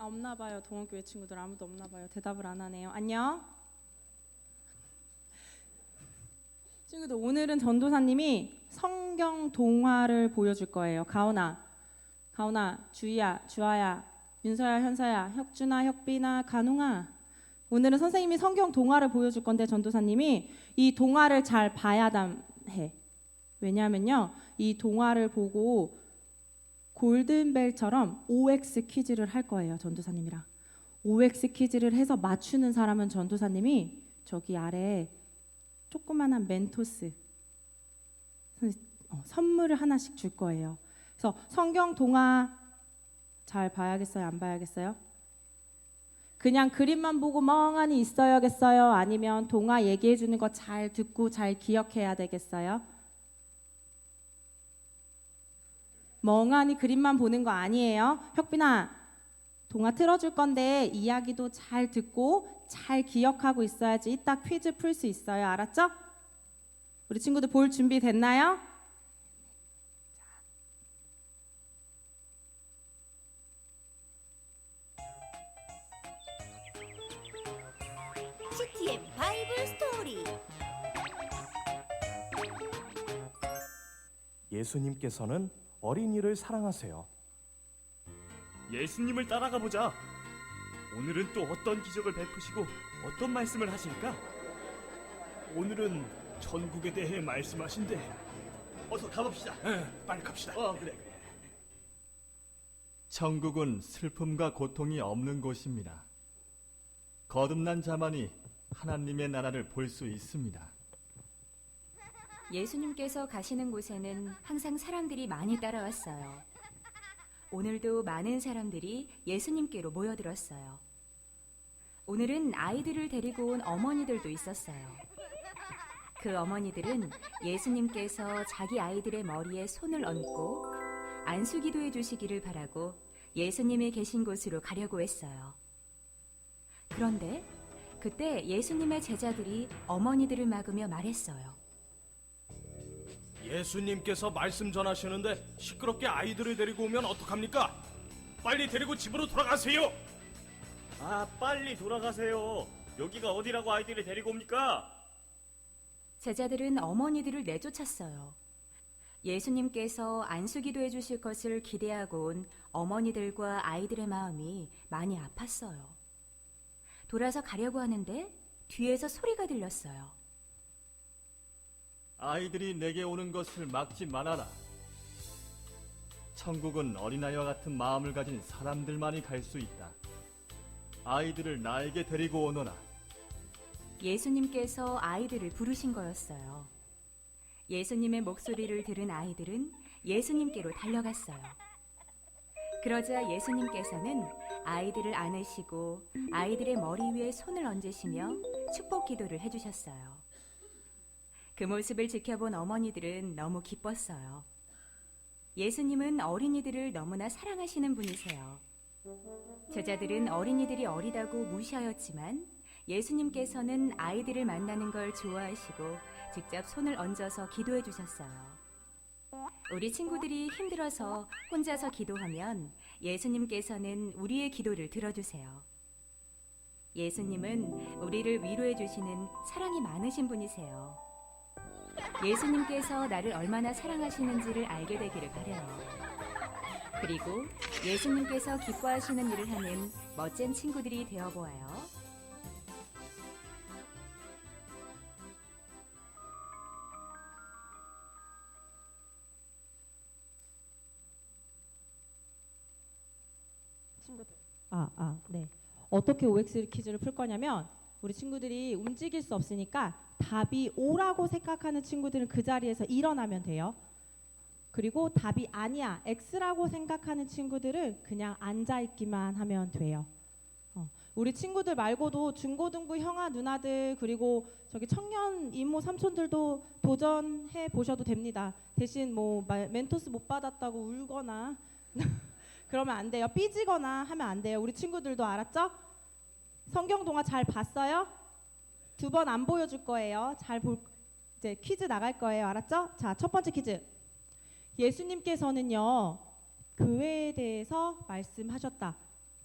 없나 봐요. 동원교회 친구들 아무도 없나 봐요. 대답을 안 하네요. 안녕. 친구들, 오늘은 전도사님이 성경 동화를 보여줄 거예요. 가온아, 주희야, 주아야, 윤서야, 현서야, 혁준아, 혁빈아, 간웅아. 오늘은 선생님이 성경 동화를 보여줄 건데 전도사님이 이 동화를 잘 봐야 해. 왜냐하면요, 이 동화를 보고 골든벨처럼 OX 퀴즈를 할 거예요. 전도사님이랑 OX 퀴즈를 해서 맞추는 사람은 전도사님이 저기 아래에 조그만한 멘토스 선물을 하나씩 줄 거예요. 그래서 성경 동화 잘 봐야겠어요? 안 봐야겠어요? 그냥 그림만 보고 멍하니 있어야겠어요? 아니면 동화 얘기해 주는 거 잘 듣고 잘 기억해야 되겠어요? 멍하니 그림만 보는 거 아니에요. 혁빈아, 동화 틀어줄 건데 이야기도 잘 듣고 잘 기억하고 있어야지 이따 퀴즈 풀 수 있어요. 알았죠? 우리 친구들 볼 준비 됐나요? CTM 바이블 스토리. 예수님께서는 어린이를 사랑하세요. 예수님을 따라가 보자. 오늘은 또 어떤 기적을 베푸시고 어떤 말씀을 하실까? 오늘은 천국에 대해 말씀하신대. 어서 가봅시다. 빨리 갑시다. 그래. 천국은 슬픔과 고통이 없는 곳입니다. 거듭난 자만이 하나님의 나라를 볼 수 있습니다. 예수님께서 가시는 곳에는 항상 사람들이 많이 따라왔어요. 오늘도 많은 사람들이 예수님께로 모여들었어요. 오늘은 아이들을 데리고 온 어머니들도 있었어요. 그 어머니들은 예수님께서 자기 아이들의 머리에 손을 얹고 안수기도해 주시기를 바라고 예수님이 계신 곳으로 가려고 했어요. 그런데 그때 예수님의 제자들이 어머니들을 막으며 말했어요. 예수님께서 말씀 전하시는데 시끄럽게 아이들을 데리고 오면 어떡합니까? 빨리 데리고 집으로 돌아가세요. 빨리 돌아가세요. 여기가 어디라고 아이들을 데리고 옵니까? 제자들은 어머니들을 내쫓았어요. 예수님께서 안수기도해 주실 것을 기대하고 온 어머니들과 아이들의 마음이 많이 아팠어요. 돌아서 가려고 하는데 뒤에서 소리가 들렸어요. 아이들이 내게 오는 것을 막지 말아라. 천국은 어린아이와 같은 마음을 가진 사람들만이 갈 수 있다. 아이들을 나에게 데리고 오너라. 예수님께서 아이들을 부르신 거였어요. 예수님의 목소리를 들은 아이들은 예수님께로 달려갔어요. 그러자 예수님께서는 아이들을 안으시고 아이들의 머리 위에 손을 얹으시며 축복 기도를 해주셨어요. 그 모습을 지켜본 어머니들은 너무 기뻤어요. 예수님은 어린이들을 너무나 사랑하시는 분이세요. 제자들은 어린이들이 어리다고 무시하였지만 예수님께서는 아이들을 만나는 걸 좋아하시고 직접 손을 얹어서 기도해 주셨어요. 우리 친구들이 힘들어서 혼자서 기도하면 예수님께서는 우리의 기도를 들어주세요. 예수님은 우리를 위로해 주시는 사랑이 많으신 분이세요. 예수님께서 나를 얼마나 사랑하시는지를 알게 되기를 바라요. 그리고 예수님께서 기뻐하시는 일을 하는 멋진 친구들이 되어보아요. 친구들. 네. 어떻게 OX 퀴즈를 풀 거냐면 우리 친구들이 움직일 수 없으니까 답이 O라고 생각하는 친구들은 그 자리에서 일어나면 돼요. 그리고 답이 아니야, X라고 생각하는 친구들은 그냥 앉아있기만 하면 돼요. 우리 친구들 말고도 중고등부 형아 누나들 그리고 저기 청년 이모 삼촌들도 도전해 보셔도 됩니다. 대신 뭐 멘토스 못 받았다고 울거나 그러면 안 돼요. 삐지거나 하면 안 돼요. 우리 친구들도 알았죠? 성경 동화 잘 봤어요? 2번 안 보여줄 거예요. 이제 퀴즈 나갈 거예요. 알았죠? 자, 첫 번째 퀴즈. 예수님께서는요 교회에 대해서 말씀하셨다.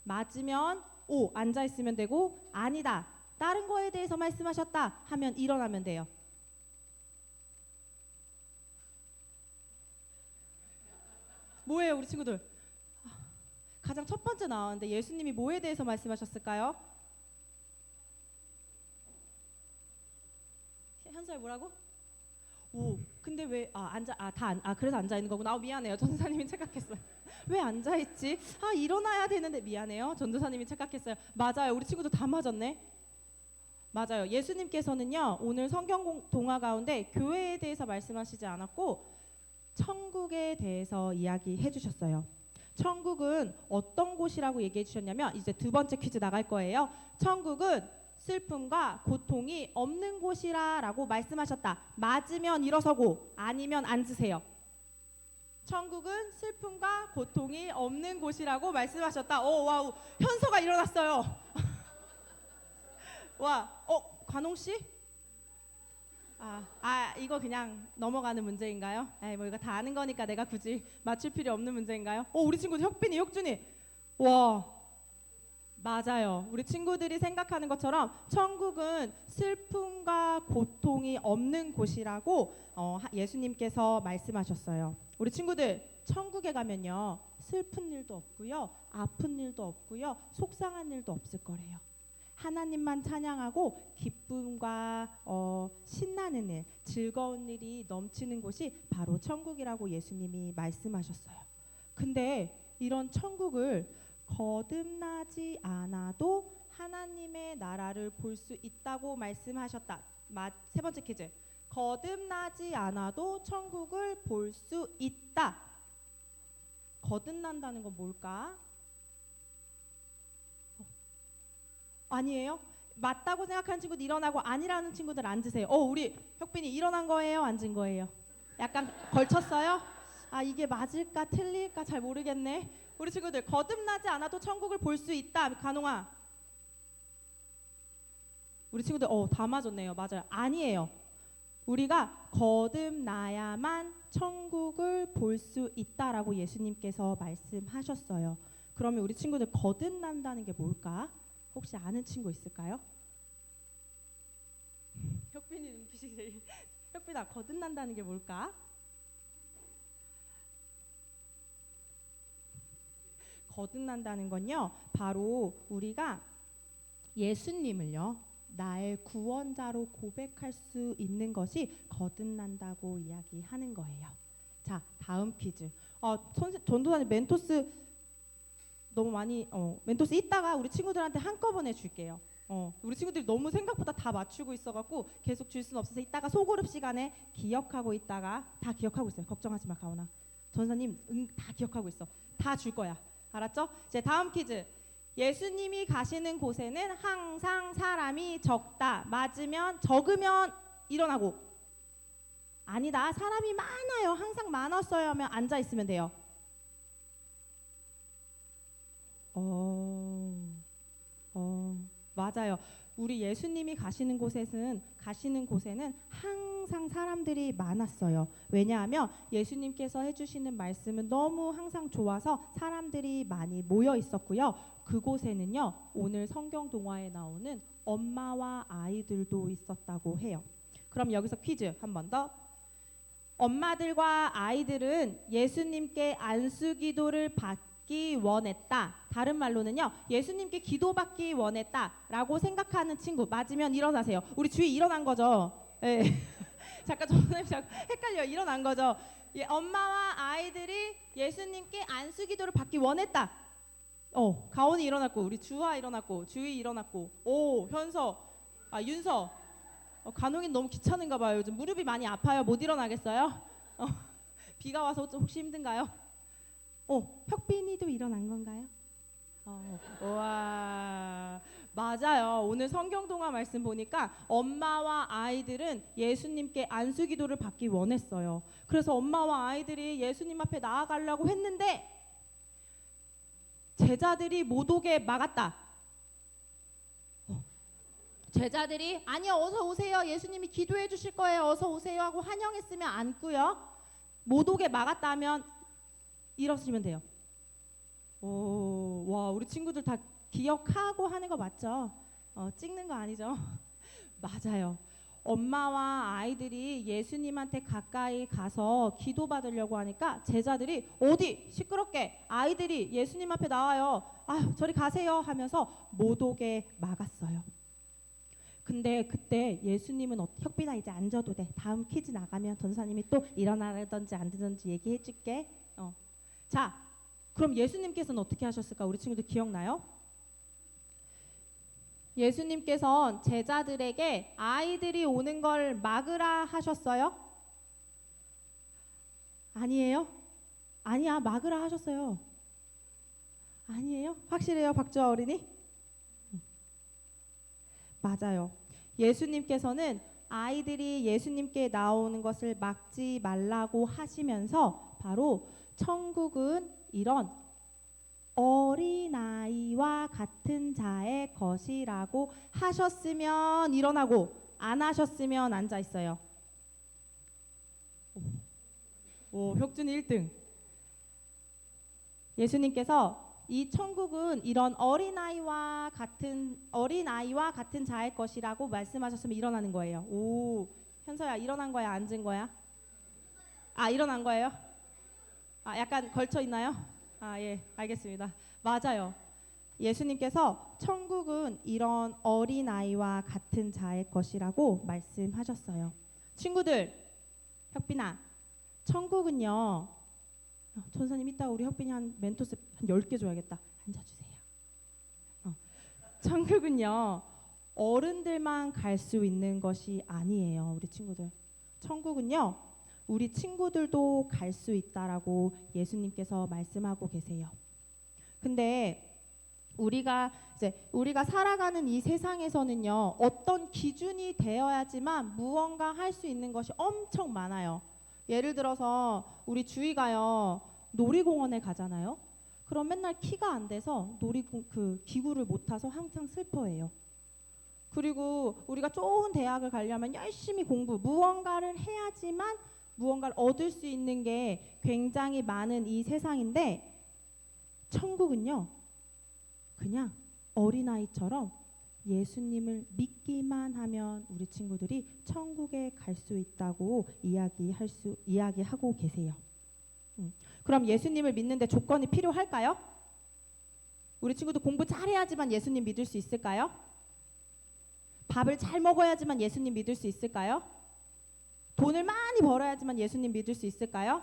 맞으면 O 앉아 있으면 되고 아니다 다른 거에 대해서 말씀하셨다 하면 일어나면 돼요. 뭐예요 우리 친구들? 가장 첫 번째 나왔는데 예수님이 뭐에 대해서 말씀하셨을까요? 현서야 뭐라고? 오, 근데 왜 그래서 앉아 있는 거구나. 미안해요. 전도사님이 착각했어요. 왜 앉아 있지? 일어나야 되는데 미안해요. 전도사님이 착각했어요. 맞아요. 우리 친구들 다 맞았네. 맞아요. 예수님께서는요 오늘 성경 동화 가운데 교회에 대해서 말씀하시지 않았고 천국에 대해서 이야기해 주셨어요. 천국은 어떤 곳이라고 얘기해 주셨냐면 이제 두 번째 퀴즈 나갈 거예요. 천국은 슬픔과 고통이 없는 곳이라고 말씀하셨다. 맞으면 일어서고 아니면 앉으세요. 천국은 슬픔과 고통이 없는 곳이라고 말씀하셨다. 오 와우 현서가 일어났어요. 와 관홍 씨? 이거 그냥 넘어가는 문제인가요? 뭐 이거 다 아는 거니까 내가 굳이 맞출 필요 없는 문제인가요? 우리 친구들 혁빈이, 혁준이. 와 맞아요. 우리 친구들이 생각하는 것처럼 천국은 슬픔과 고통이 없는 곳이라고 예수님께서 말씀하셨어요. 우리 친구들 천국에 가면요 슬픈 일도 없고요 아픈 일도 없고요 속상한 일도 없을 거래요. 하나님만 찬양하고 기쁨과 신나는 일, 즐거운 일이 넘치는 곳이 바로 천국이라고 예수님이 말씀하셨어요. 근데 이런 천국을 거듭나지 않아도 하나님의 나라를 볼 수 있다고 말씀하셨다. 세 번째 퀴즈. 거듭나지 않아도 천국을 볼 수 있다. 거듭난다는 건 뭘까? 아니에요? 맞다고 생각하는 친구들 일어나고 아니라는 친구들 앉으세요. 우리 혁빈이 일어난 거예요? 앉은 거예요? 약간 걸쳤어요? 이게 맞을까 틀릴까 잘 모르겠네. 우리 친구들 거듭나지 않아도 천국을 볼 수 있다. 간홍아. 우리 친구들 다 맞았네요. 맞아요. 아니에요. 우리가 거듭나야만 천국을 볼 수 있다라고 예수님께서 말씀하셨어요. 그러면 우리 친구들 거듭난다는 게 뭘까? 혹시 아는 친구 있을까요? 혁빈이 눈빛이 제일 혁빈아 거듭난다는 게 뭘까? 거듭난다는 건요 바로 우리가 예수님을요 나의 구원자로 고백할 수 있는 것이 거듭난다고 이야기하는 거예요. 자 다음 퀴즈. 전도사님 멘토스 너무 많이 멘토스 이따가 우리 친구들한테 한꺼번에 줄게요. 우리 친구들이 너무 생각보다 다 맞추고 있어갖고 계속 줄 수는 없어서 이따가 소그룹 시간에 기억하고 있다가 다 기억하고 있어요. 걱정하지 마 가온아. 전사님 다 기억하고 있어. 다 줄 거야. 알았죠? 이제 다음 퀴즈. 예수님이 가시는 곳에는 항상 사람이 적다. 맞으면 적으면 일어나고 아니다. 사람이 많아요. 항상 많았어요 하면 앉아 있으면 돼요. 맞아요. 우리 예수님이 가시는 곳에는 항상 사람들이 많았어요. 왜냐하면 예수님께서 해주시는 말씀은 너무 항상 좋아서 사람들이 많이 모여 있었고요. 그곳에는요 오늘 성경 동화에 나오는 엄마와 아이들도 있었다고 해요. 그럼 여기서 퀴즈 한 번 더. 엄마들과 아이들은 예수님께 안수기도를 받기 원했다. 다른 말로는요 예수님께 기도받기 원했다라고 생각하는 친구 맞으면 일어나세요. 우리 주위 일어난 거죠? 네. 잠깐 전도사님 헷갈려요. 일어난 거죠? 엄마와 아이들이 예수님께 안수기도를 받기 원했다. 가온이 일어났고 우리 주아 일어났고 주희 일어났고 현서 윤서 간홍이 너무 귀찮은가 봐요. 요즘 무릎이 많이 아파요. 못 일어나겠어요? 비가 와서 혹시 힘든가요? 혁빈이도 일어난 건가요? 와 맞아요. 오늘 성경동화 말씀 보니까 엄마와 아이들은 예수님께 안수기도를 받기 원했어요. 그래서 엄마와 아이들이 예수님 앞에 나아가려고 했는데 제자들이 못 오게 막았다. 제자들이 아니요 어서 오세요. 예수님이 기도해 주실 거예요. 어서 오세요 하고 환영했으면 앉고요. 못 오게 막았다면 일어서시면 돼요. 와, 우리 친구들 다 기억하고 하는 거 맞죠? 찍는 거 아니죠? 맞아요. 엄마와 아이들이 예수님한테 가까이 가서 기도받으려고 하니까 제자들이 어디 시끄럽게 아이들이 예수님 앞에 나와요. 아, 저리 가세요 하면서 못 오게 막았어요. 근데 그때 예수님은 혁빈아 이제 앉아도 돼. 다음 퀴즈 나가면 전사님이 또 일어나든지 앉든지 얘기해 줄게. 자, 그럼 예수님께서는 어떻게 하셨을까? 우리 친구들 기억나요? 예수님께서는 제자들에게 아이들이 오는 걸 막으라 하셨어요? 아니에요? 아니야, 막으라 하셨어요. 아니에요? 확실해요, 박주아 어린이? 맞아요. 예수님께서는 아이들이 예수님께 나오는 것을 막지 말라고 하시면서 바로 천국은 이런 어린아이와 같은 자의 것이라고 하셨으면 일어나고 안 하셨으면 앉아 있어요. 오, 혁준이 1등. 예수님께서 이 천국은 이런 어린아이와 같은 자의 것이라고 말씀하셨으면 일어나는 거예요. 오, 현서야 일어난 거야, 앉은 거야? 아, 일어난 거예요? 아, 약간 걸쳐 있나요? 아, 예, 알겠습니다. 맞아요. 예수님께서 천국은 이런 어린아이와 같은 자의 것이라고 말씀하셨어요. 친구들, 혁빈아, 천국은요. 전사님 이따 우리 혁빈이 한 멘토스 한 10개 줘야겠다. 앉아주세요. 천국은요. 어른들만 갈 수 있는 것이 아니에요. 우리 친구들. 천국은요. 우리 친구들도 갈 수 있다라고 예수님께서 말씀하고 계세요. 근데 우리가 살아가는 이 세상에서는요. 어떤 기준이 되어야지만 무언가 할 수 있는 것이 엄청 많아요. 예를 들어서 우리 주희가요. 놀이공원에 가잖아요. 그럼 맨날 키가 안 돼서 그 기구를 못 타서 항상 슬퍼해요. 그리고 우리가 좋은 대학을 가려면 열심히 무언가를 해야지만 무언가를 얻을 수 있는 게 굉장히 많은 이 세상인데 천국은요. 그냥 어린아이처럼 예수님을 믿기만 하면 우리 친구들이 천국에 갈 수 있다고 이야기하고 계세요. 그럼 예수님을 믿는데 조건이 필요할까요? 우리 친구들 공부 잘해야지만 예수님 믿을 수 있을까요? 밥을 잘 먹어야지만 예수님 믿을 수 있을까요? 돈을 많이 벌어야지만 예수님 믿을 수 있을까요?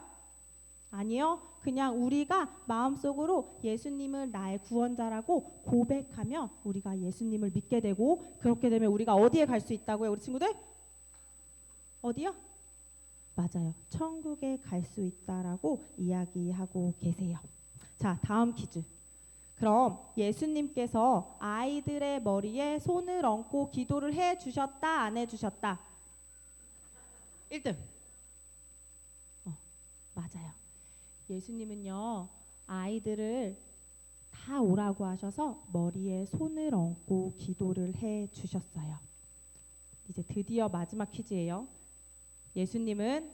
아니요. 그냥 우리가 마음속으로 예수님을 나의 구원자라고 고백하면 우리가 예수님을 믿게 되고 그렇게 되면 우리가 어디에 갈 수 있다고요? 우리 친구들? 어디요? 맞아요. 천국에 갈 수 있다라고 이야기하고 계세요. 자, 다음 퀴즈. 그럼 예수님께서 아이들의 머리에 손을 얹고 기도를 해 주셨다, 안 해 주셨다? 1등. 맞아요. 예수님은요. 아이들을 다 오라고 하셔서 머리에 손을 얹고 기도를 해 주셨어요. 이제 드디어 마지막 퀴즈예요. 예수님은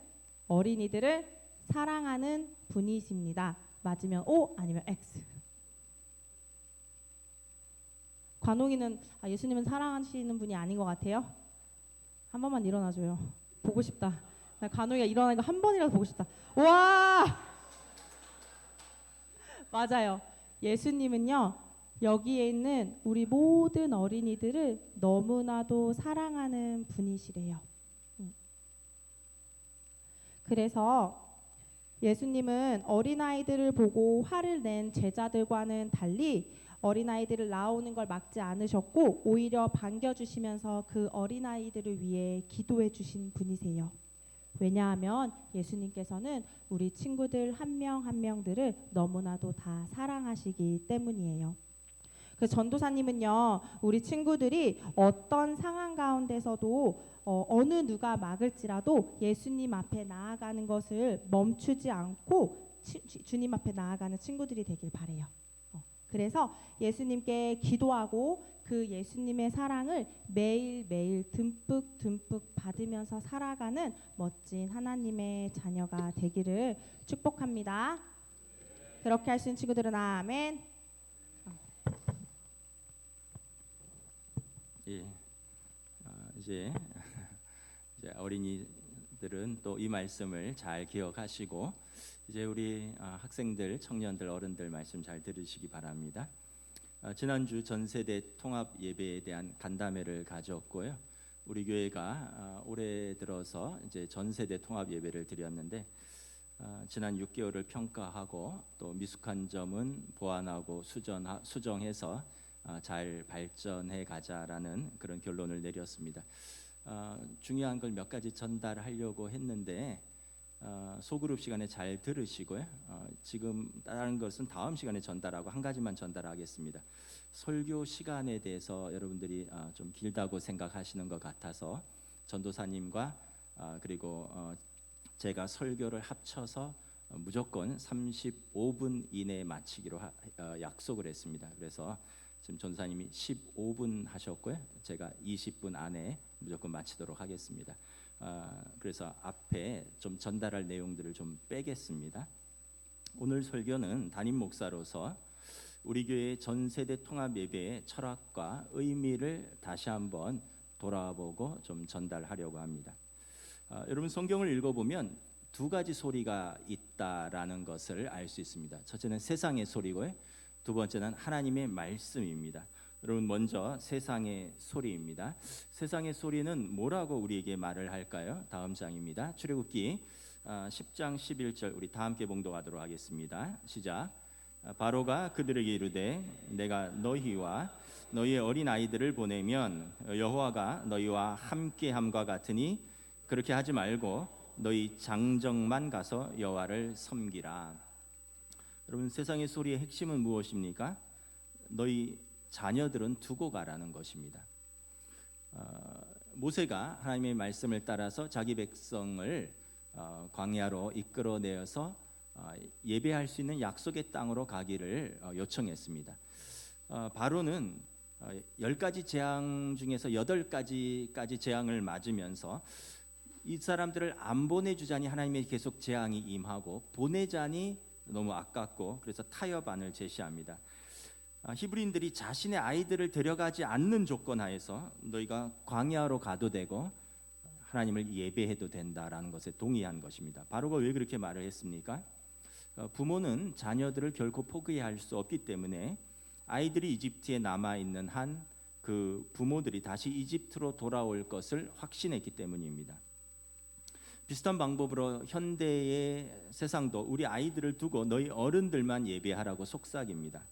어린이들을 사랑하는 분이십니다. 맞으면 O 아니면 X. 관홍이는 예수님은 사랑하시는 분이 아닌 것 같아요. 한 번만 일어나줘요. 보고 싶다. 나 관홍이가 일어나는 거 한 번이라도 보고 싶다. 와! 맞아요. 예수님은요. 여기에 있는 우리 모든 어린이들을 너무나도 사랑하는 분이시래요. 그래서 예수님은 어린아이들을 보고 화를 낸 제자들과는 달리 어린아이들을 나오는 걸 막지 않으셨고 오히려 반겨주시면서 그 어린아이들을 위해 기도해 주신 분이세요. 왜냐하면 예수님께서는 우리 친구들 한 명 한 명들을 너무나도 다 사랑하시기 때문이에요. 그 전도사님은요. 우리 친구들이 어떤 상황 가운데서도 어느 누가 막을지라도 예수님 앞에 나아가는 것을 멈추지 않고 주님 앞에 나아가는 친구들이 되길 바래요. 그래서 예수님께 기도하고 그 예수님의 사랑을 매일매일 듬뿍 받으면서 살아가는 멋진 하나님의 자녀가 되기를 축복합니다. 그렇게 할 수 있는 친구들은 아멘. 이제 어린이들은 또 이 말씀을 잘 기억하시고 이제 우리 학생들, 청년들, 어른들 말씀 잘 들으시기 바랍니다. 지난주 전세대 통합 예배에 대한 간담회를 가졌고요. 우리 교회가 올해 들어서 이제 전세대 통합 예배를 드렸는데 지난 6개월을 평가하고 또 미숙한 점은 보완하고 수정해서 잘 발전해 가자라는 그런 결론을 내렸습니다. 중요한 걸 몇 가지 전달하려고 했는데 소그룹 시간에 잘 들으시고요. 지금 다른 것은 다음 시간에 전달하고 한 가지만 전달하겠습니다. 설교 시간에 대해서 여러분들이 좀 길다고 생각하시는 것 같아서 전도사님과 그리고 제가 설교를 합쳐서 무조건 35분 이내에 마치기로 약속을 했습니다. 그래서 지금 전도사님이 15분 하셨고요. 제가 20분 안에 무조건 마치도록 하겠습니다. 그래서 앞에 좀 전달할 내용들을 좀 빼겠습니다. 오늘 설교는 담임 목사로서 우리 교회 전세대 통합 예배의 철학과 의미를 다시 한번 돌아보고 좀 전달하려고 합니다. 여러분 성경을 읽어보면 두 가지 소리가 있다라는 것을 알 수 있습니다. 첫째는 세상의 소리고요. 두 번째는 하나님의 말씀입니다. 여러분 먼저 세상의 소리입니다. 세상의 소리는 뭐라고 우리에게 말을 할까요? 다음 장입니다. 출애굽기 10장 11절 우리 다 함께 봉독하도록 하겠습니다. 시작. 바로가 그들에게 이르되 내가 너희와 너희의 어린 아이들을 보내면 여호와가 너희와 함께함과 같으니 그렇게 하지 말고 너희 장정만 가서 여호와를 섬기라. 여러분 세상의 소리의 핵심은 무엇입니까? 너희 자녀들은 두고 가라는 것입니다. 모세가 하나님의 말씀을 따라서 자기 백성을 광야로 이끌어내어서 예배할 수 있는 약속의 땅으로 가기를 요청했습니다. 바로는 10가지 재앙 중에서 8가지까지 재앙을 맞으면서 이 사람들을 안 보내주자니 하나님의 계속 재앙이 임하고 보내자니 너무 아깝고 그래서 타협안을 제시합니다. 히브리인들이 자신의 아이들을 데려가지 않는 조건 하에서 너희가 광야로 가도 되고 하나님을 예배해도 된다라는 것에 동의한 것입니다. 바로가 왜 그렇게 말을 했습니까? 부모는 자녀들을 결코 포기할 수 없기 때문에 아이들이 이집트에 남아 있는 한 그 부모들이 다시 이집트로 돌아올 것을 확신했기 때문입니다. 비슷한 방법으로 현대의 세상도 우리 아이들을 두고 너희 어른들만 예배하라고 속삭입니다.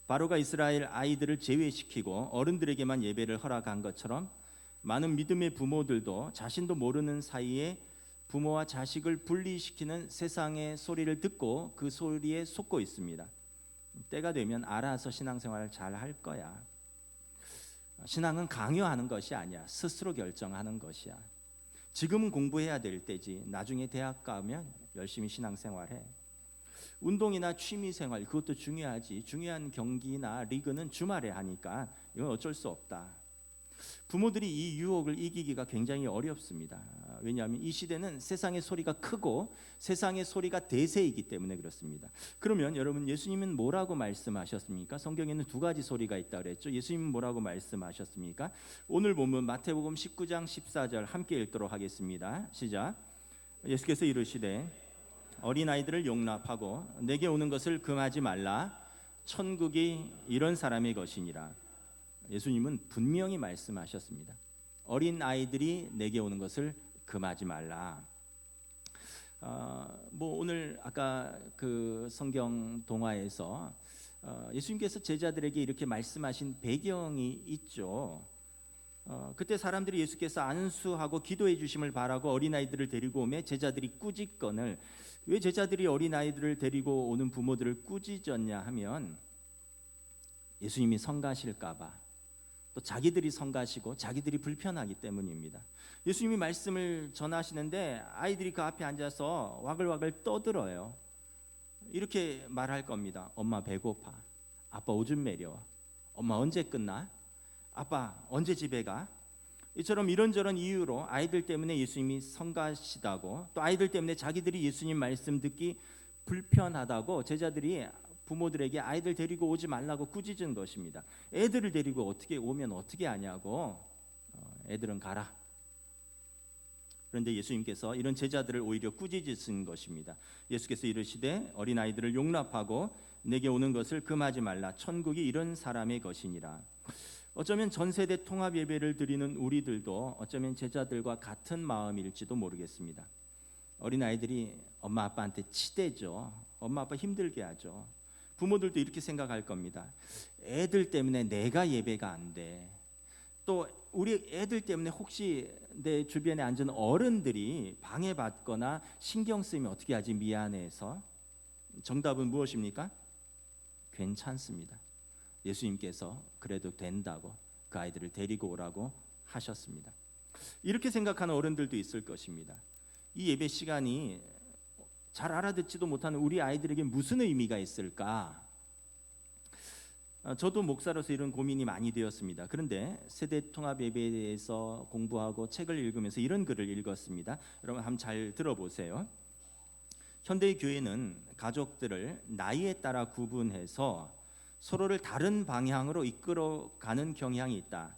바로가 이스라엘 아이들을 제외시키고 어른들에게만 예배를 허락한 것처럼 많은 믿음의 부모들도 자신도 모르는 사이에 부모와 자식을 분리시키는 세상의 소리를 듣고 그 소리에 속고 있습니다. 때가 되면 알아서 신앙생활을 잘 할 거야. 신앙은 강요하는 것이 아니야. 스스로 결정하는 것이야. 지금은 공부해야 될 때지. 나중에 대학 가면 열심히 신앙생활해. 운동이나 취미생활 그것도 중요하지. 중요한 경기나 리그는 주말에 하니까 이건 어쩔 수 없다. 부모들이 이 유혹을 이기기가 굉장히 어렵습니다. 왜냐하면 이 시대는 세상의 소리가 크고 세상의 소리가 대세이기 때문에 그렇습니다. 그러면 여러분 예수님은 뭐라고 말씀하셨습니까? 성경에는 두 가지 소리가 있다고 그랬죠. 예수님은 뭐라고 말씀하셨습니까? 오늘 보면 마태복음 19장 14절 함께 읽도록 하겠습니다. 시작. 예수께서 이르시되 어린아이들을 용납하고 내게 오는 것을 금하지 말라. 천국이 이런 사람의 것이니라. 예수님은 분명히 말씀하셨습니다. 어린 아이들이 내게 오는 것을 금하지 말라. 오늘 아까 그 성경 동화에서 예수님께서 제자들에게 이렇게 말씀하신 배경이 있죠. 그때 사람들이 예수께서 안수하고 기도해 주심을 바라고 어린아이들을 데리고 오매 제자들이 꾸짖건을 왜 제자들이 어린아이들을 데리고 오는 부모들을 꾸짖었냐 하면 예수님이 성가실까 봐 또 자기들이 성가시고 자기들이 불편하기 때문입니다. 예수님이 말씀을 전하시는데 아이들이 그 앞에 앉아서 와글와글 떠들어요. 이렇게 말할 겁니다. 엄마 배고파. 아빠 오줌 매려워. 엄마 언제 끝나? 아빠 언제 집에 가? 이처럼 이런저런 이유로 아이들 때문에 예수님이 성가시다고 또 아이들 때문에 자기들이 예수님 말씀 듣기 불편하다고 제자들이 부모들에게 아이들 데리고 오지 말라고 꾸짖은 것입니다. 애들을 데리고 어떻게 오면 어떻게 하냐고 애들은 가라. 그런데 예수님께서 이런 제자들을 오히려 꾸짖으신 것입니다. 예수께서 이르시되 어린아이들을 용납하고 내게 오는 것을 금하지 말라. 천국이 이런 사람의 것이니라. 어쩌면 전세대 통합 예배를 드리는 우리들도 어쩌면 제자들과 같은 마음일지도 모르겠습니다. 어린아이들이 엄마 아빠한테 치대죠. 엄마 아빠 힘들게 하죠. 부모들도 이렇게 생각할 겁니다. 애들 때문에 내가 예배가 안 돼. 또 우리 애들 때문에 혹시 내 주변에 앉은 어른들이 방해받거나 신경 쓰이면 어떻게 하지 미안해서. 정답은 무엇입니까? 괜찮습니다. 예수님께서 그래도 된다고 그 아이들을 데리고 오라고 하셨습니다. 이렇게 생각하는 어른들도 있을 것입니다. 이 예배 시간이 잘 알아듣지도 못하는 우리 아이들에게 무슨 의미가 있을까? 저도 목사로서 이런 고민이 많이 되었습니다. 그런데 세대 통합 예배에 대해서 공부하고 책을 읽으면서 이런 글을 읽었습니다. 여러분 한번 잘 들어보세요. 현대의 교회는 가족들을 나이에 따라 구분해서 서로를 다른 방향으로 이끌어가는 경향이 있다.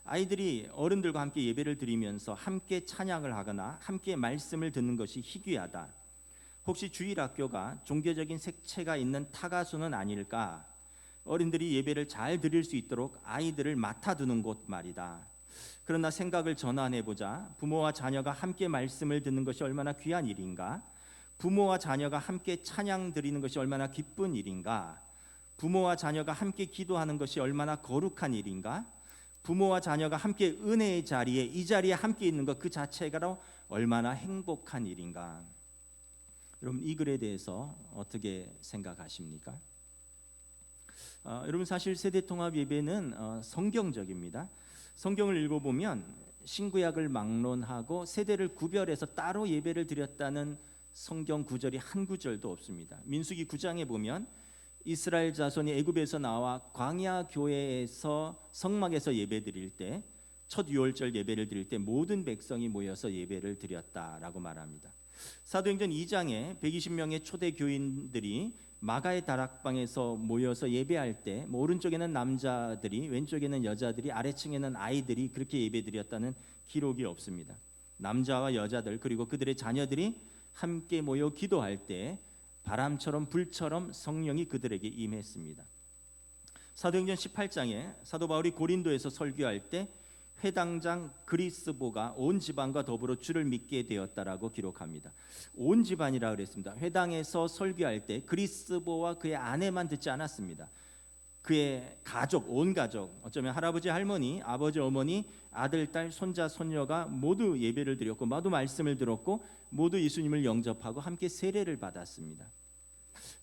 아이들이 어른들과 함께 예배를 드리면서 함께 찬양을 하거나 함께 말씀을 듣는 것이 희귀하다. 혹시 주일학교가 종교적인 색채가 있는 타가수는 아닐까? 어른들이 예배를 잘 드릴 수 있도록 아이들을 맡아두는 곳 말이다. 그러나 생각을 전환해보자. 부모와 자녀가 함께 말씀을 듣는 것이 얼마나 귀한 일인가? 부모와 자녀가 함께 찬양 드리는 것이 얼마나 기쁜 일인가? 부모와 자녀가 함께 기도하는 것이 얼마나 거룩한 일인가? 부모와 자녀가 함께 은혜의 자리에 이 자리에 함께 있는 것 그 자체가 얼마나 행복한 일인가? 여러분 이 글에 대해서 어떻게 생각하십니까? 여러분 사실 세대통합 예배는 성경적입니다. 성경을 읽어보면 신구약을 막론하고 세대를 구별해서 따로 예배를 드렸다는 성경 구절이 한 구절도 없습니다. 민수기 9장에 보면 이스라엘 자손이 애굽에서 나와 광야 교회에서 성막에서 예배드릴 때 첫 유월절 예배를 드릴 때 모든 백성이 모여서 예배를 드렸다라고 말합니다. 사도행전 2장에 120명의 초대 교인들이 마가의 다락방에서 모여서 예배할 때 오른쪽에는 남자들이 왼쪽에는 여자들이 아래층에는 아이들이 그렇게 예배드렸다는 기록이 없습니다. 남자와 여자들 그리고 그들의 자녀들이 함께 모여 기도할 때 바람처럼 불처럼 성령이 그들에게 임했습니다. 사도행전 18장에 사도 바울이 고린도에서 설교할 때 회당장 그리스보가 온 집안과 더불어 주를 믿게 되었다라고 기록합니다. 온 집안이라 그랬습니다. 회당에서 설교할 때 그리스보와 그의 아내만 듣지 않았습니다. 그의 가족, 온 가족, 어쩌면 할아버지, 할머니, 아버지, 어머니, 아들, 딸, 손자, 손녀가 모두 예배를 드렸고 모두 말씀을 들었고 모두 예수님을 영접하고 함께 세례를 받았습니다.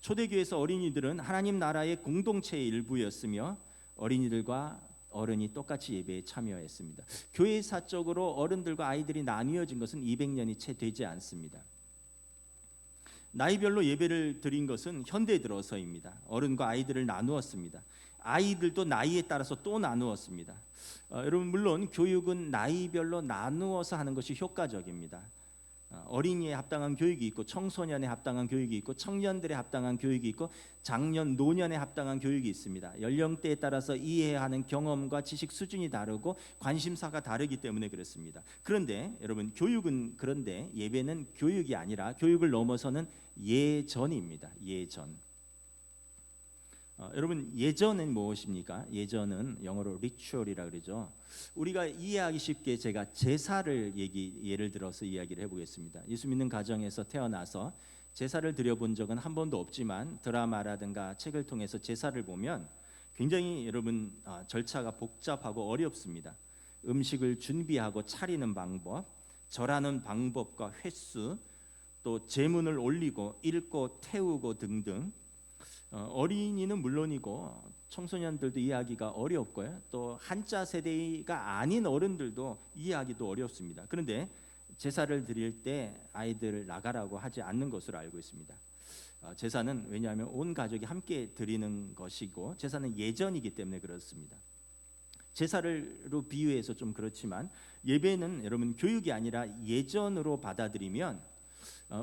초대교회에서 어린이들은 하나님 나라의 공동체의 일부였으며 어린이들과 어른이 똑같이 예배에 참여했습니다. 교회사적으로 어른들과 아이들이 나뉘어진 것은 200년이 채 되지 않습니다. 나이별로 예배를 드린 것은 현대에 들어서입니다. 어른과 아이들을 나누었습니다. 아이들도 나이에 따라서 또 나누었습니다. 여러분 물론 교육은 나이별로 나누어서 하는 것이 효과적입니다. 어린이에 합당한 교육이 있고 청소년에 합당한 교육이 있고 청년들에 합당한 교육이 있고 장년, 노년에 합당한 교육이 있습니다. 연령대에 따라서 이해하는 경험과 지식 수준이 다르고 관심사가 다르기 때문에 그렇습니다. 그런데 여러분 그런데 예배는 교육이 아니라 교육을 넘어서는 예전입니다. 예전. 여러분 예전은 무엇입니까? 예전은 영어로 ritual이라 그러죠. 우리가 이해하기 쉽게 제가 제사를 예를 들어서 이야기를 해보겠습니다. 예수 믿는 가정에서 태어나서 제사를 드려본 적은 한 번도 없지만 드라마라든가 책을 통해서 제사를 보면 굉장히 여러분 절차가 복잡하고 어렵습니다. 음식을 준비하고 차리는 방법, 절하는 방법과 횟수, 또 제문을 올리고 읽고 태우고 등등. 어린이는 물론이고 청소년들도 이해하기가 어렵고요. 또 한자 세대가 아닌 어른들도 이해하기도 어렵습니다. 그런데 제사를 드릴 때 아이들을 나가라고 하지 않는 것으로 알고 있습니다. 제사는 왜냐하면 온 가족이 함께 드리는 것이고 제사는 예전이기 때문에 그렇습니다. 제사를로 비유해서 좀 그렇지만 예배는 여러분 교육이 아니라 예전으로 받아들이면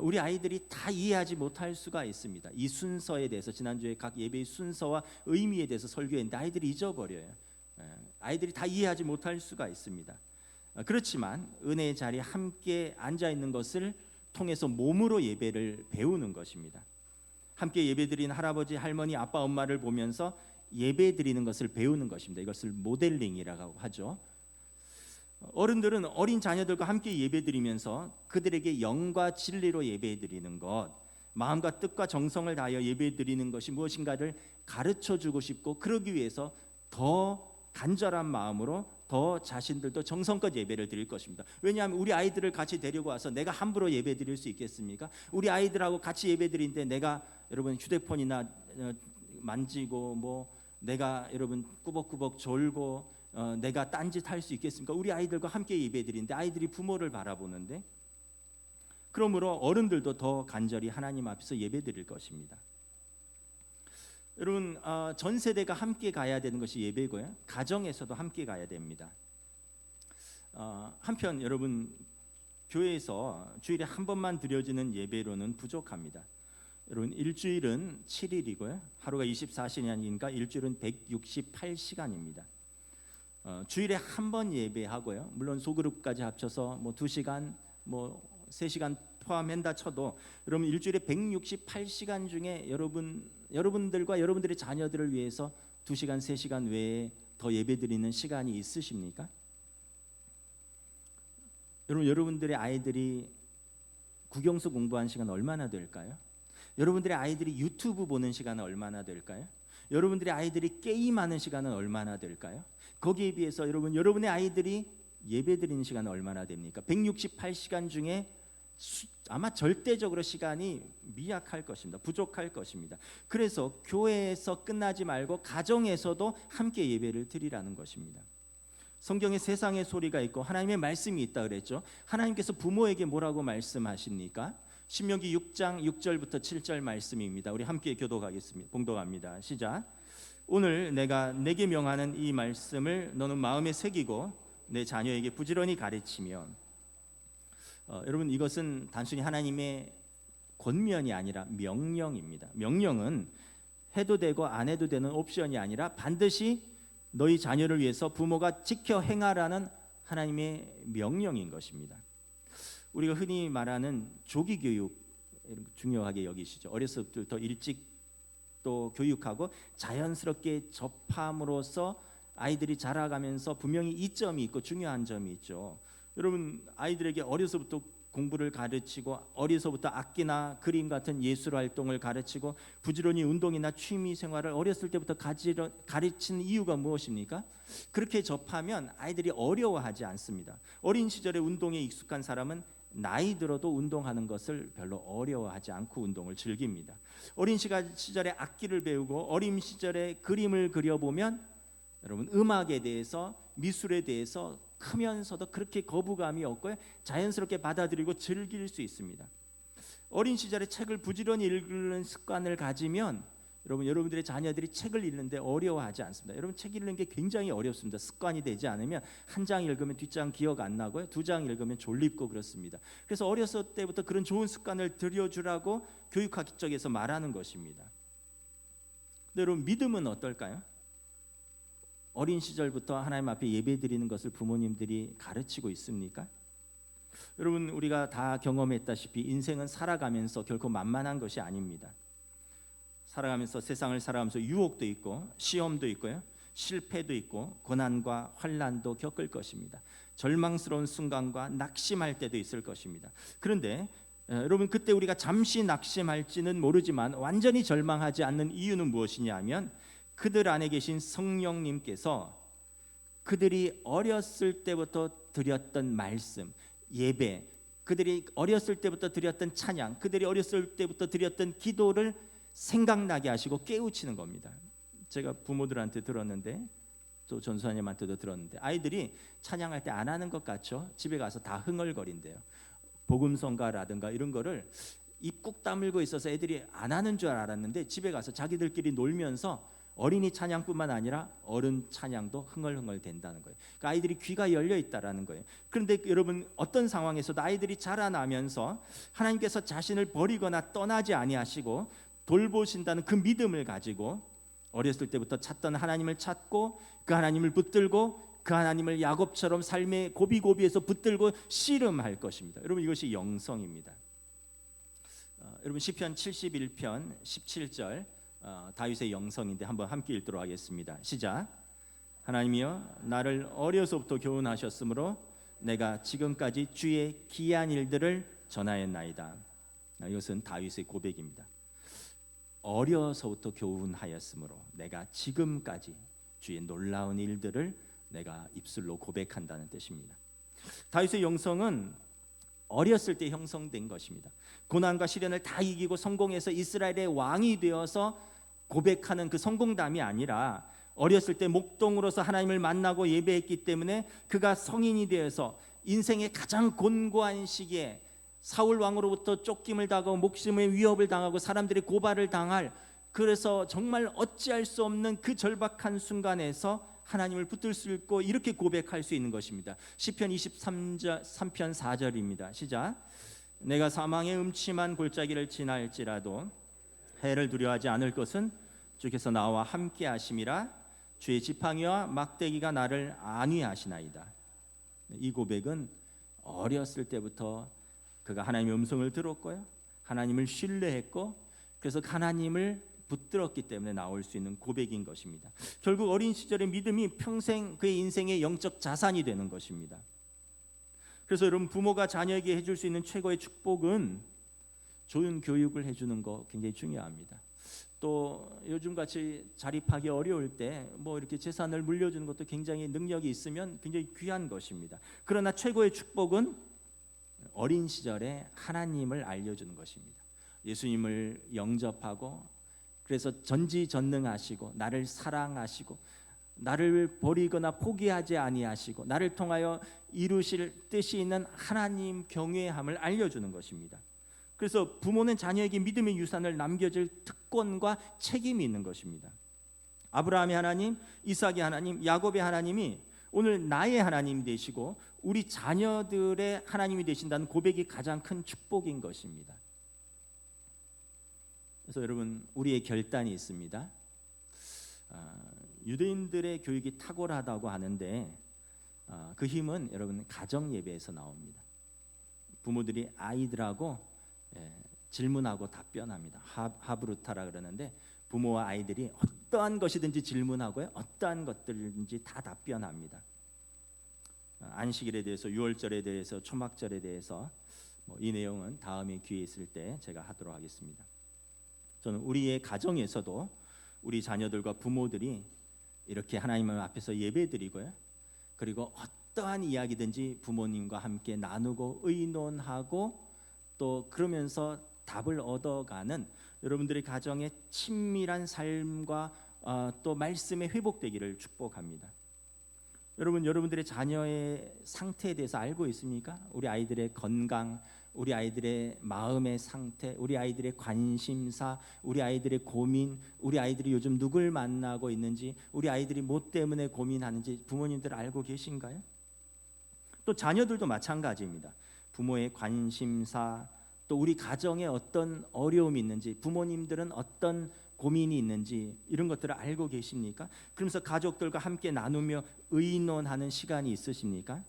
우리 아이들이 다 이해하지 못할 수가 있습니다. 이 순서에 대해서 지난주에 각 예배의 순서와 의미에 대해서 설교했는데 아이들이 잊어버려요. 아이들이 다 이해하지 못할 수가 있습니다. 그렇지만 은혜의 자리에 함께 앉아 있는 것을 통해서 몸으로 예배를 배우는 것입니다. 함께 예배드린 할아버지, 할머니, 아빠, 엄마를 보면서 예배드리는 것을 배우는 것입니다. 이것을 모델링이라고 하죠. 어른들은 어린 자녀들과 함께 예배드리면서 그들에게 영과 진리로 예배드리는 것, 마음과 뜻과 정성을 다하여 예배드리는 것이 무엇인가를 가르쳐주고 싶고, 그러기 위해서 더 간절한 마음으로 더 자신들도 정성껏 예배를 드릴 것입니다. 왜냐하면 우리 아이들을 같이 데리고 와서 내가 함부로 예배 드릴 수 있겠습니까? 우리 아이들하고 같이 예배 드리는데 내가 여러분 휴대폰이나 만지고 뭐 내가 여러분 꾸벅꾸벅 졸고 내가 딴짓 할 수 있겠습니까? 우리 아이들과 함께 예배 드리는데 아이들이 부모를 바라보는데, 그러므로 어른들도 더 간절히 하나님 앞에서 예배 드릴 것입니다. 여러분, 전 세대가 함께 가야 되는 것이 예배고요. 가정에서도 함께 가야 됩니다. 한편 여러분, 교회에서 주일에 한 번만 드려지는 예배로는 부족합니다. 여러분, 일주일은 7일이고요. 하루가 24시간이니까 일주일은 168시간입니다. 주일에 한 번 예배하고요. 물론 소그룹까지 합쳐서 뭐 2시간, 뭐 3시간 포함한다 쳐도 여러분 일주일에 168시간 중에 여러분들과 여러분들의 자녀들을 위해서 2시간, 3시간 외에 더 예배드리는 시간이 있으십니까? 여러분들의 아이들이 국영수 공부한 시간 얼마나 될까요? 여러분들의 아이들이 유튜브 보는 시간은 얼마나 될까요? 여러분들의 아이들이 게임하는 시간은 얼마나 될까요? 거기에 비해서 여러분의 아이들이 예배드리는 시간은 얼마나 됩니까? 168시간 중에 아마 절대적으로 시간이 미약할 것입니다. 부족할 것입니다. 그래서 교회에서 끝나지 말고 가정에서도 함께 예배를 드리라는 것입니다. 성경에 세상의 소리가 있고 하나님의 말씀이 있다 그랬죠. 하나님께서 부모에게 뭐라고 말씀하십니까? 신명기 6장 6절부터 7절 말씀입니다. 우리 함께 교독하겠습니다. 봉독합니다. 시작. 오늘 내가 내게 명하는 이 말씀을 너는 마음에 새기고 내 자녀에게 부지런히 가르치며. 여러분, 이것은 단순히 하나님의 권면이 아니라 명령입니다. 명령은 해도 되고 안 해도 되는 옵션이 아니라 반드시 너희 자녀를 위해서 부모가 지켜 행하라는 하나님의 명령인 것입니다. 우리가 흔히 말하는 조기 교육 중요하게 여기시죠. 어렸을 때부터 일찍 또 교육하고 자연스럽게 접함으로써 아이들이 자라가면서 분명히 이점이 있고 중요한 점이 있죠. 여러분, 아이들에게 어려서부터 공부를 가르치고 어려서부터 악기나 그림 같은 예술 활동을 가르치고 부지런히 운동이나 취미 생활을 어렸을 때부터 가르치는 이유가 무엇입니까? 그렇게 접하면 아이들이 어려워하지 않습니다. 어린 시절에 운동에 익숙한 사람은 나이 들어도 운동하는 것을 별로 어려워하지 않고 운동을 즐깁니다. 어린 시절에 악기를 배우고 어린 시절에 그림을 그려보면 여러분, 음악에 대해서 미술에 대해서 크면서도 그렇게 거부감이 없고요, 자연스럽게 받아들이고 즐길 수 있습니다. 어린 시절에 책을 부지런히 읽는 습관을 가지면 여러분들의 자녀들이 책을 읽는데 어려워하지 않습니다. 여러분, 책 읽는 게 굉장히 어렵습니다. 습관이 되지 않으면 한 장 읽으면 뒷장 기억 안 나고요, 2장 읽으면 졸립고 그렇습니다. 그래서 어렸을 때부터 그런 좋은 습관을 들여주라고 교육학 쪽에서 말하는 것입니다. 근데 여러분, 믿음은 어떨까요? 어린 시절부터 하나님 앞에 예배드리는 것을 부모님들이 가르치고 있습니까? 여러분, 우리가 다 경험했다시피 인생은 살아가면서 결코 만만한 것이 아닙니다. 살아가면서 세상을 살아가면서 유혹도 있고 시험도 있고요, 실패도 있고 고난과 환난도 겪을 것입니다. 절망스러운 순간과 낙심할 때도 있을 것입니다. 그런데 여러분, 그때 우리가 잠시 낙심할지는 모르지만 완전히 절망하지 않는 이유는 무엇이냐 하면 그들 안에 계신 성령님께서 그들이 어렸을 때부터 드렸던 말씀, 예배, 그들이 어렸을 때부터 드렸던 찬양, 그들이 어렸을 때부터 드렸던 기도를 생각나게 하시고 깨우치는 겁니다. 제가 부모들한테 들었는데, 또 전수사님한테도 들었는데, 아이들이 찬양할 때 안 하는 것 같죠? 집에 가서 다 흥얼거린대요. 복음성가라든가 이런 거를 입 꾹 다물고 있어서 애들이 안 하는 줄 알았는데 집에 가서 자기들끼리 놀면서 어린이 찬양뿐만 아니라 어른 찬양도 흥얼흥얼 된다는 거예요. 그러니까 아이들이 귀가 열려 있다라는 거예요. 그런데 여러분, 어떤 상황에서도 아이들이 자라나면서 하나님께서 자신을 버리거나 떠나지 아니하시고 돌보신다는 그 믿음을 가지고 어렸을 때부터 찾던 하나님을 찾고 그 하나님을 붙들고 그 하나님을 야곱처럼 삶의 고비고비에서 붙들고 씨름할 것입니다. 여러분 이것이 영성입니다. 여러분 시편 71편 17절 다윗의 영성인데 한번 함께 읽도록 하겠습니다. 시작. 하나님이여 나를 어려서부터 교훈하셨으므로 내가 지금까지 주의 기이한 일들을 전하였나이다. 이것은 다윗의 고백입니다. 어려서부터 교훈하였으므로 내가 지금까지 주의 놀라운 일들을 내가 입술로 고백한다는 뜻입니다. 다윗의 영성은 어렸을 때 형성된 것입니다. 고난과 시련을 다 이기고 성공해서 이스라엘의 왕이 되어서 고백하는 그 성공담이 아니라 어렸을 때 목동으로서 하나님을 만나고 예배했기 때문에 그가 성인이 되어서 인생의 가장 곤고한 시기에 사울 왕으로부터 쫓김을 당하고 목숨의 위협을 당하고 사람들의 고발을 당할, 그래서 정말 어찌할 수 없는 그 절박한 순간에서 하나님을 붙들 수 있고 이렇게 고백할 수 있는 것입니다. 시편 23편 4절입니다. 시작. 내가 사망의 음침한 골짜기를 지날지라도 해를 두려워하지 않을 것은 주께서 나와 함께 하심이라. 주의 지팡이와 막대기가 나를 안위하시나이다. 이 고백은 어렸을 때부터 그가 하나님의 음성을 들었고요, 하나님을 신뢰했고 그래서 하나님을 붙들었기 때문에 나올 수 있는 고백인 것입니다. 결국 어린 시절의 믿음이 평생 그의 인생의 영적 자산이 되는 것입니다. 그래서 여러분 부모가 자녀에게 해줄 수 있는 최고의 축복은 좋은 교육을 해주는 거 굉장히 중요합니다. 또 요즘같이 자립하기 어려울 때 뭐 이렇게 재산을 물려주는 것도 굉장히 능력이 있으면 굉장히 귀한 것입니다. 그러나 최고의 축복은 어린 시절에 하나님을 알려주는 것입니다. 예수님을 영접하고 그래서 전지전능하시고 나를 사랑하시고 나를 버리거나 포기하지 아니하시고 나를 통하여 이루실 뜻이 있는 하나님 경외함을 알려주는 것입니다. 그래서 부모는 자녀에게 믿음의 유산을 남겨줄 특권과 책임이 있는 것입니다. 아브라함의 하나님, 이삭의 하나님, 야곱의 하나님이 오늘 나의 하나님 되시고 우리 자녀들의 하나님이 되신다는 고백이 가장 큰 축복인 것입니다. 그래서 여러분 우리의 결단이 있습니다. 유대인들의 교육이 탁월하다고 하는데 그 힘은 여러분 가정 예배에서 나옵니다. 부모들이 아이들하고 질문하고 답변합니다. 하브루타라 그러는데 부모와 아이들이 어떠한 것이든지 질문하고요, 어떠한 것들든지 다 답변합니다. 안식일에 대해서, 유월절에 대해서, 초막절에 대해서 이 내용은 다음에 기회 있을 때 제가 하도록 하겠습니다. 저는 우리의 가정에서도 우리 자녀들과 부모들이 이렇게 하나님 앞에서 예배드리고요, 그리고 어떠한 이야기든지 부모님과 함께 나누고 의논하고 또 그러면서 답을 얻어가는 여러분들의 가정의 친밀한 삶과 또 말씀의 회복되기를 축복합니다. 여러분, 여러분들의 자녀의 상태에 대해서 알고 있습니까? 우리 아이들의 건강, 우리 아이들의 마음의 상태, 우리 아이들의 관심사, 우리 아이들의 고민, 우리 아이들이 요즘 누굴 만나고 있는지, 우리 아이들이 뭐 때문에 고민하는지 부모님들 알고 계신가요? 또 자녀들도 마찬가지입니다. 부모의 관심사, 또 우리 가정에 어떤 어려움이 있는지, 부모님들은 어떤 고민이 있는지 이런 것들을 알고 계십니까? 그러면서 가족들과 함께 나누며 의논하는 시간이 있으십니까?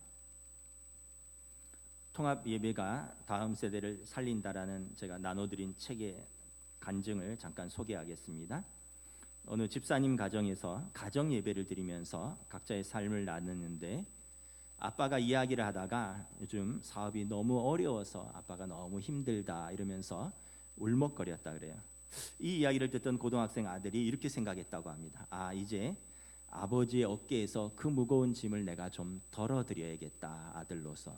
통합 예배가 다음 세대를 살린다라는 제가 나눠드린 책의 간증을 잠깐 소개하겠습니다. 어느 집사님 가정에서 가정 예배를 드리면서 각자의 삶을 나누는데 아빠가 이야기를 하다가 요즘 사업이 너무 어려워서 아빠가 너무 힘들다 이러면서 울먹거렸다 그래요. 이 이야기를 듣던 고등학생 아들이 이렇게 생각했다고 합니다. 이제 아버지의 어깨에서 그 무거운 짐을 내가 좀 덜어드려야겠다, 아들로서.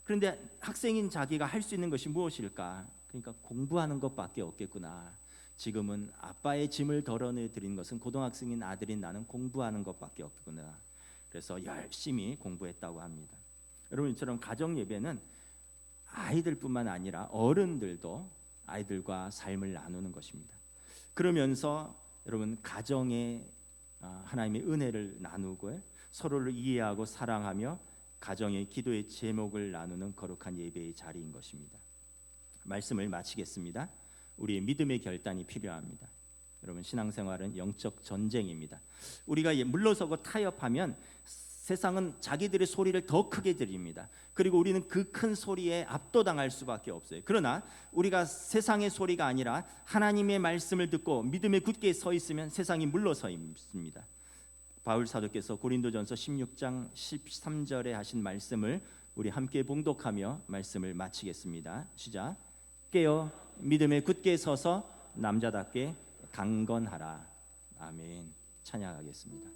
그런데 학생인 자기가 할 수 있는 것이 무엇일까? 그러니까 공부하는 것밖에 없겠구나. 지금은 아빠의 짐을 덜어드리는 것은 고등학생인 아들인 나는 공부하는 것밖에 없구나. 그래서 열심히 공부했다고 합니다. 여러분, 이처럼 가정 예배는 아이들뿐만 아니라 어른들도 아이들과 삶을 나누는 것입니다. 그러면서 여러분 가정에 하나님의 은혜를 나누고 서로를 이해하고 사랑하며 가정의 기도의 제목을 나누는 거룩한 예배의 자리인 것입니다. 말씀을 마치겠습니다. 우리의 믿음의 결단이 필요합니다. 여러분, 신앙생활은 영적 전쟁입니다. 우리가 물러서고 타협하면 세상은 자기들의 소리를 더 크게 들립니다. 그리고 우리는 그 큰 소리에 압도당할 수밖에 없어요. 그러나 우리가 세상의 소리가 아니라 하나님의 말씀을 듣고 믿음에 굳게 서 있으면 세상이 물러서 있습니다. 바울 사도께서 고린도전서 16장 13절에 하신 말씀을 우리 함께 봉독하며 말씀을 마치겠습니다. 시작. 깨어 믿음에 굳게 서서 남자답게 강건하라. 아멘. 찬양하겠습니다.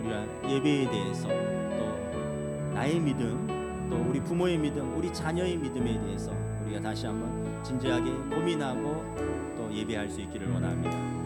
우리가 예배에 대해서 또 나의 믿음, 또 우리 부모의 믿음, 우리 자녀의 믿음에 대해서 우리가 다시 한번 진지하게 고민하고 또 예배할 수 있기를 원합니다.